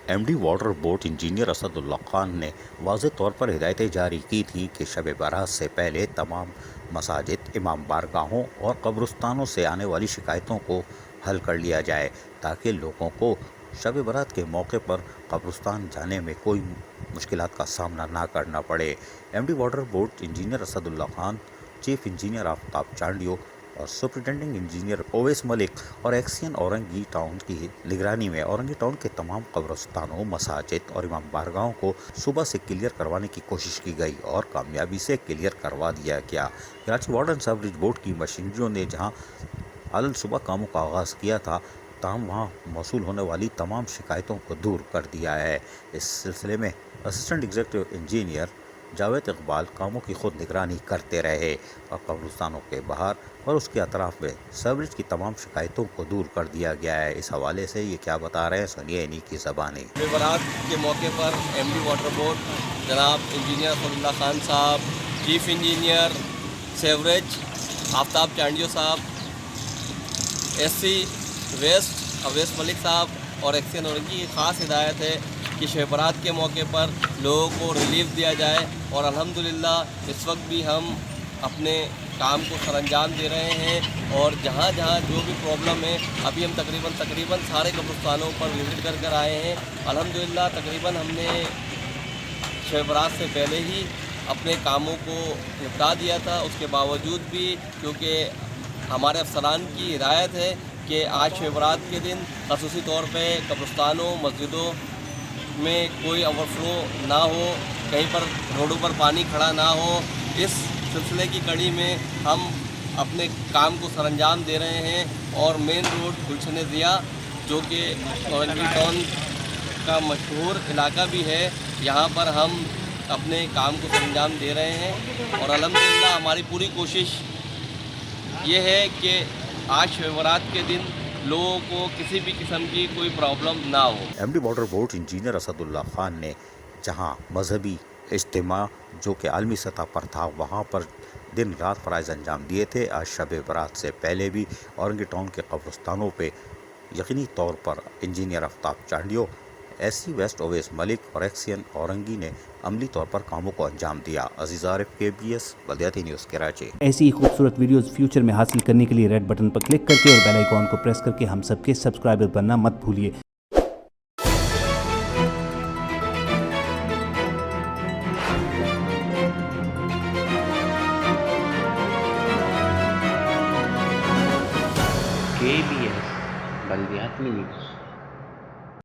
M D water board engineer Asad Ullah Khan نے واضح طور پر ہدایتیں جاری کی تھی کہ شب برات سے پہلے تمام مساجد، امام بارگاہوں اور قبرستانوں سے آنے والی شکایتوں کو حل کر لیا جائے تاکہ لوگوں کو شب برات کے موقع پر قبرستان جانے میں کوئی مشکلات کا سامنا نہ کرنا پڑے۔ M D water board engineer Asad Ullah Khan, chief engineer Aftab Chandio اور سپرنٹینڈنگ انجینئر اویس ملک اور ایکسین اورنگی ٹاؤن کی نگرانی میں اورنگی ٹاؤن کے تمام قبرستانوں، مساجد اور امام بارگاہوں کو صبح سے کلیئر کروانے کی کوشش کی گئی اور کامیابی سے کلیئر کروا دیا گیا۔ Karachi water and sewerage board کی مشینریوں نے جہاں علل صبح کاموں کا آغاز کیا تھا، تاہم وہاں موصول ہونے والی تمام شکایتوں کو دور کر دیا ہے۔ اس سلسلے میں assistant executive engineer Javed Iqbal کاموں کی خود نگرانی کرتے رہے اور قبرستانوں کے باہر اور اس کے اطراف میں سیوریج کی تمام شکایتوں کو دور کر دیا گیا ہے۔ اس حوالے سے یہ کیا بتا رہے ہیں، سنیے انہی کی زبانی۔ شب برات کے موقع پر ایم ڈی واٹر بورڈ جناب انجینئر اسد اللہ خان صاحب، چیف انجینئر سیوریج آفتاب چانڈیو صاحب، ایس سی ویسٹ اویس ملک صاحب اور ایکسین اورنگی کی خاص ہدایت ہے کہ شب برات کے موقع پر لوگوں کو ریلیف دیا جائے، اور الحمدللہ اس وقت بھی ہم اپنے کام کو سر انجام دے رہے ہیں، اور جہاں جہاں جو بھی پرابلم ہے ابھی ہم تقریباً سارے قبرستانوں پر وزٹ کر آئے ہیں۔ الحمدللہ تقریباً ہم نے شب برات سے پہلے ہی اپنے کاموں کو نپٹا دیا تھا، اس کے باوجود بھی کیونکہ ہمارے افسران کی ہدایت ہے کہ آج شب برات کے دن خصوصی طور پہ قبرستانوں، مسجدوں میں کوئی اوور فلو نہ ہو، کہیں پر روڈوں پر پانی کھڑا نہ ہو، اس سلسلے کی کڑی میں ہم اپنے کام کو سر انجام دے رہے ہیں۔ اور مین روڈ گلشن ضیاء جو کہ اورنگی ٹاؤن کا مشہور علاقہ بھی ہے، یہاں پر ہم اپنے کام کو سر انجام دے رہے ہیں، اور الحمدللہ ہماری پوری کوشش یہ ہے کہ آج شب برات کے دن لوگوں کو کسی بھی قسم کی کوئی پرابلم نہ ہو۔ M D water board engineer Asad Ullah Khan نے جہاں مذہبی اجتماع جو کہ عالمی سطح پر تھا وہاں پر دن رات فرائض انجام دیے تھے، آج شب برات سے پہلے بھی اورنگی ٹاؤن کے قبرستانوں پہ یقینی طور پر engineer Aftab Chandio, S C west Awais Malik اور ایکسین اورنگی نے عملی طور پر کاموں کو انجام دیا۔ عزیز عارف، KBS بلدیاتی نیوز، کراچی۔ ایسی ہی خوبصورت ویڈیوز فیوچر میں حاصل کرنے کے لیے ریڈ بٹن پر کلک کر کے اور بیل آئیکن کو پریس کر کے ہم سب کے سبسکرائبر بننا مت بھولیے۔ KBS بلدیاتی نیوز۔